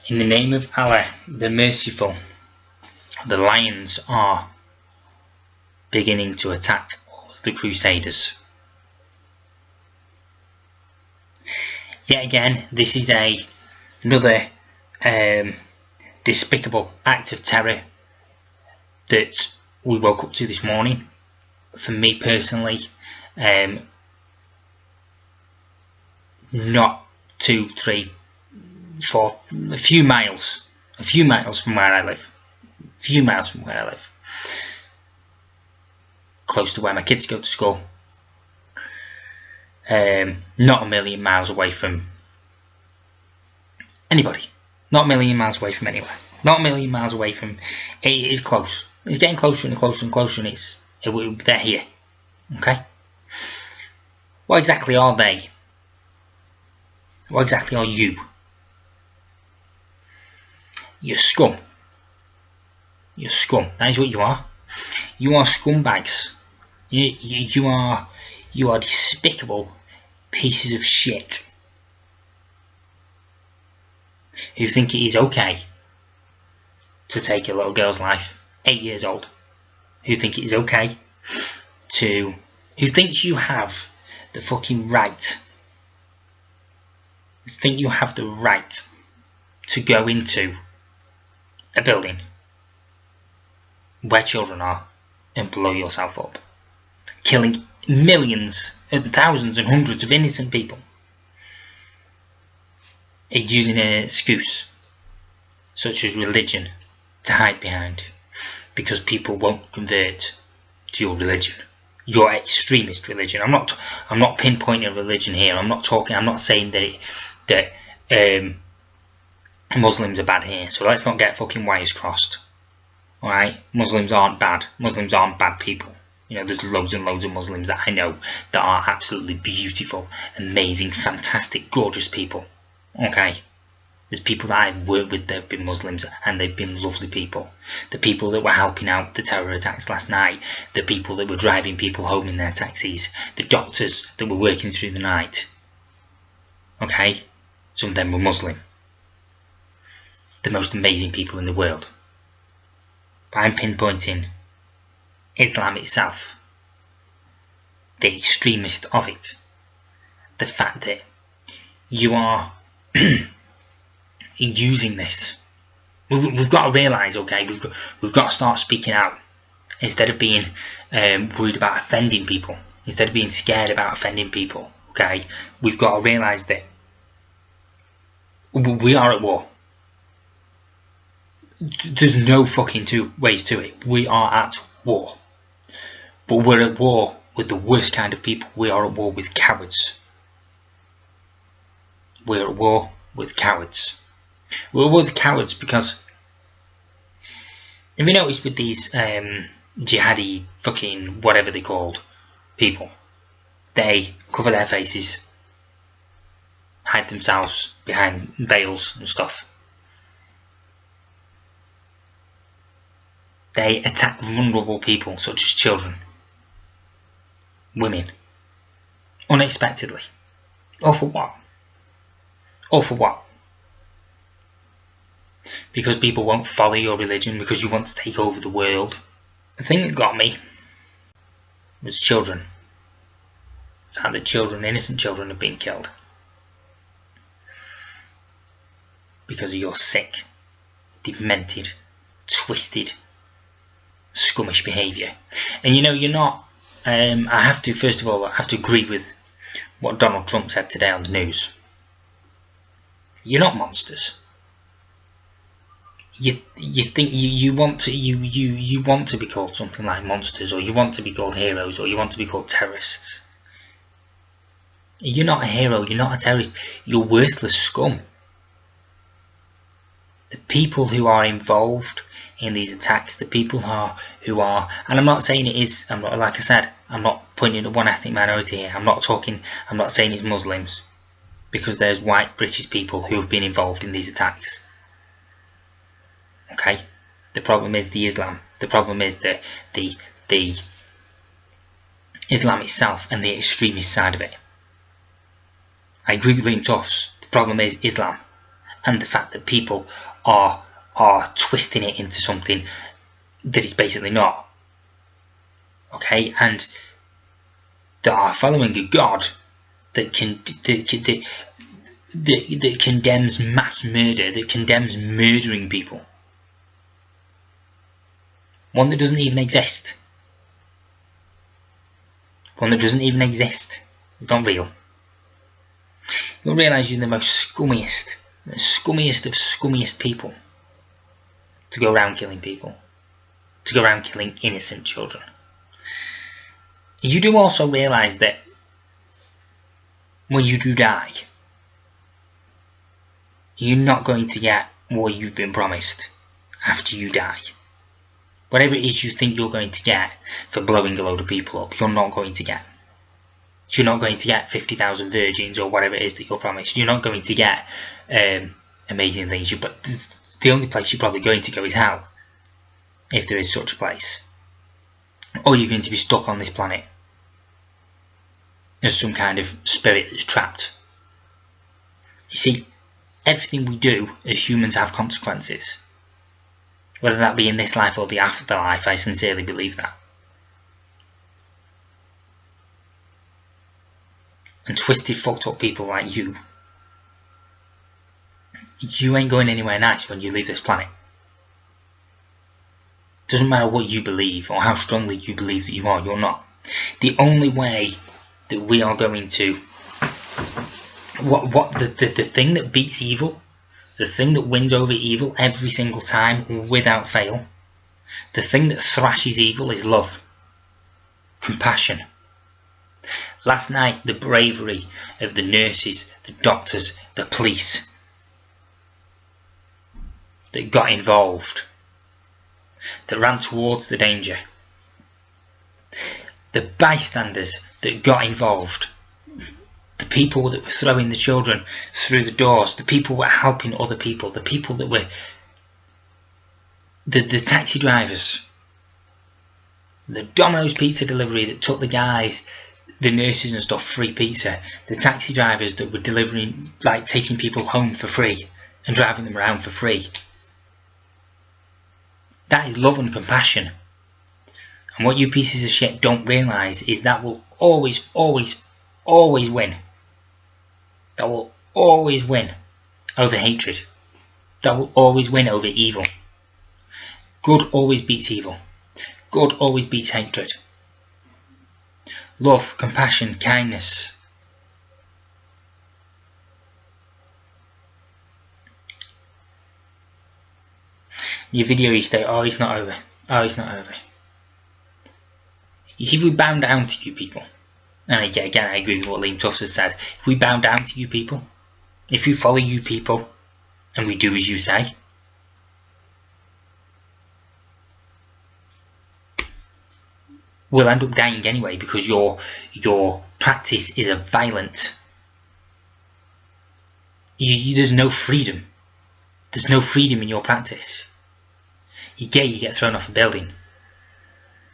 In the name of Allah, the Merciful, the lions are beginning to attack all of the Crusaders. Yet again, this is another despicable act of terror that we woke up to this morning. For me personally, not 2, 3, 4, a few miles from where I live. Close to where my kids go to school. Not a million miles away from anybody. Not a million miles away from anywhere. Not a million miles away from. It is close. It's getting closer and closer and closer, and they're here. Okay. What exactly are they? What exactly are you? You're scum. You're scum. That is what you are. You are scumbags. You are despicable pieces of shit who think it is okay to take a little girl's life, 8 years old, who think it is okay who thinks you have the fucking right, who think you have the right to go into a building where children are and blow yourself up, killing millions and thousands and hundreds of innocent people, and using an excuse such as religion to hide behind, because people won't convert to your religion, your extremist religion. I'm not pinpointing religion here. I'm not saying that Muslims are bad here. So let's not get fucking wires crossed. All right, Muslims aren't bad. Muslims aren't bad people. You know, there's loads and loads of Muslims that I know that are absolutely beautiful, amazing, fantastic, gorgeous people. Okay. There's people that I've worked with that have been Muslims and they've been lovely people. The people that were helping out the terror attacks last night, the people that were driving people home in their taxis, the doctors that were working through the night. Okay? Some of them were Muslim. The most amazing people in the world. But I'm pinpointing Islam itself. The extremist of it. The fact that you are using this. We've got to realise, okay, we've got to start speaking out instead of being worried about offending people, instead of being scared about offending people. Okay, we've got to realise that we are at war. There's no fucking two ways to it. We are at war, but we're at war with the worst kind of people. We are at war with cowards. We're at war with cowards. We're at war with cowards because, have you noticed with these jihadi fucking whatever they're called people, they cover their faces, hide themselves behind veils and stuff. They attack vulnerable people such as children, women, unexpectedly. All for what? All for what? Because people won't follow your religion, because you want to take over the world. The thing that got me was children. The fact that children, innocent children, have been killed because of your sick, demented, twisted, scummish behaviour. And you know, you're not. I have to, first of all, I have to agree with what Donald Trump said today on the news. You're not monsters. You think you want to be called something like monsters, or you want to be called heroes, or you want to be called terrorists. You're not a hero. You're not a terrorist. You're worthless scum. The people who are involved in these attacks, the people who are, and I'm not saying it is. I'm not, like I said, I'm not pointing at one ethnic minority here. I'm not saying it's Muslims, because there's white British people who have been involved in these attacks. Okay, the problem is the Islam. The problem is the Islam itself and the extremist side of it. I agree with Liam Tufts. The problem is Islam and the fact that people are twisting it into something that it's basically not. Okay, and that are following a God that condemns mass murder, that condemns murdering people. One that doesn't even exist. One that doesn't even exist. It's not real. You'll realise you're the most scummiest of scummiest people to go around killing people. To go around killing innocent children. You do also realise that when you do die, you're not going to get what you've been promised after you die. Whatever it is you think you're going to get for blowing a load of people up, you're not going to get. You're not going to get 50,000 virgins or whatever it is that you're promised. You're not going to get amazing things. But the only place you're probably going to go is hell, if there is such a place. Or you're going to be stuck on this planet as some kind of spirit that's trapped. You see, everything we do as humans have consequences. Whether that be in this life or the afterlife, I sincerely believe that. And twisted, fucked up people like you ain't going anywhere nice when you leave this planet. Doesn't matter what you believe or how strongly you believe that you are, you're not. The only way that we are going to the thing that beats evil, the thing that wins over evil every single time without fail, the thing that thrashes evil is love, compassion. Last night, the bravery of the nurses, the doctors, the police that got involved, that ran towards the danger, the bystanders that got involved, the people that were throwing the children through the doors, the people who were helping other people, the people that were the taxi drivers, the Domino's pizza delivery that took the guys, the nurses and stuff, free pizza, the taxi drivers that were delivering, like taking people home for free and driving them around for free. That is love and compassion. And what you pieces of shit don't realise is that will always, always, always win. That will always win over hatred. That will always win over evil. Good always beats evil. Good always beats hatred. Love, compassion, kindness. Your video you say, oh, it's not over. Oh, it's not over. You see, if we bow down to you people, and again I agree with what Liam Tufts has said, if we bow down to you people, if you follow you people, and we do as you say, we'll end up dying anyway, because your practice is a violent. There's no freedom. There's no freedom in your practice. You get thrown off a building.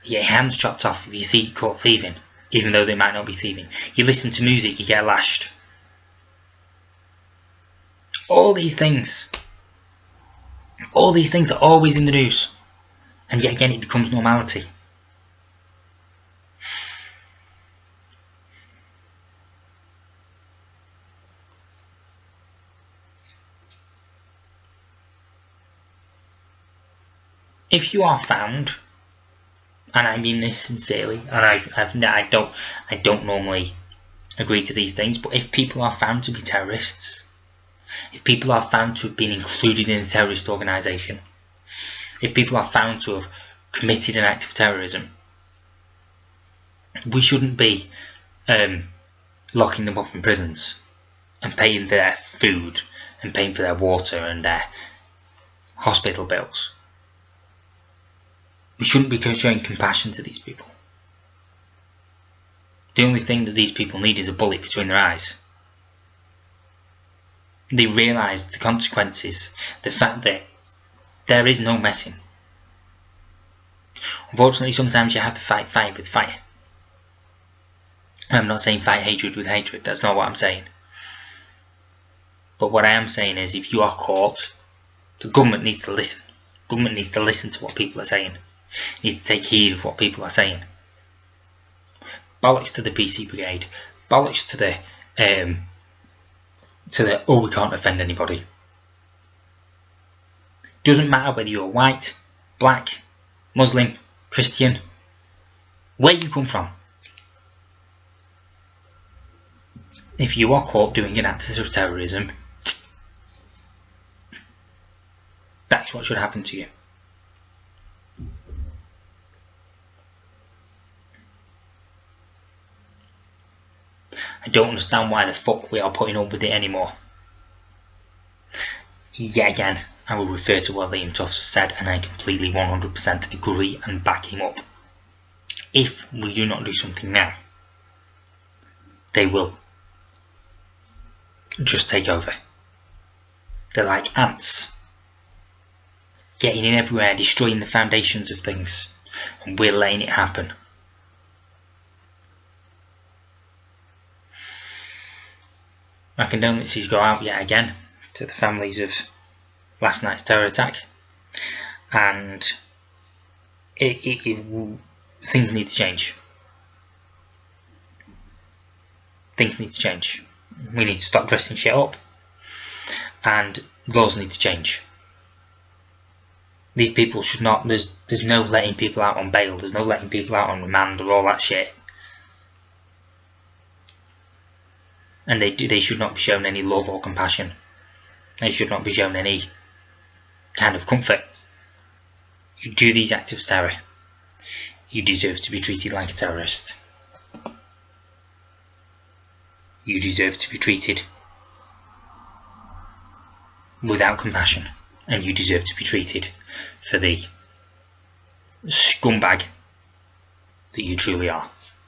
You get your hands chopped off if you're caught thieving, even though they might not be thieving. You listen to music, you get lashed. All these things are always in the news, and yet again it becomes normality. If you are found, and I mean this sincerely, and I don't normally agree to these things, but if people are found to be terrorists, if people are found to have been included in a terrorist organisation, if people are found to have committed an act of terrorism, we shouldn't be locking them up in prisons and paying for their food and paying for their water and their hospital bills. We shouldn't be showing compassion to these people. The only thing that these people need is a bullet between their eyes. They realise the consequences, the fact that there is no messing. Unfortunately, sometimes you have to fight fire with fire. I'm not saying fight hatred with hatred, that's not what I'm saying. But what I am saying is, if you are caught, the government needs to listen. The government needs to listen to what people are saying. It needs to take heed of what people are saying. Bollocks to the PC Brigade. Bollocks to the oh, we can't offend anybody. Doesn't matter whether you're white, black, Muslim, Christian, where you come from. If you are caught doing an act of terrorism, that's what should happen to you. I don't understand why the fuck we are putting up with it anymore. Yet again, I will refer to what Liam Tufts has said, and I completely 100% agree and back him up. If we do not do something now, they will just take over. They're like ants, getting in everywhere, destroying the foundations of things, and we're letting it happen. My condolences go out yet again to the families of last night's terror attack, and things need to change. Things need to change. We need to stop dressing shit up, and laws need to change. These people should not. There's no letting people out on bail. There's no letting people out on remand or all that shit. And they should not be shown any love or compassion. They should not be shown any kind of comfort. You do these acts of terror, you deserve to be treated like a terrorist. You deserve to be treated without compassion, and you deserve to be treated for the scumbag that you truly are.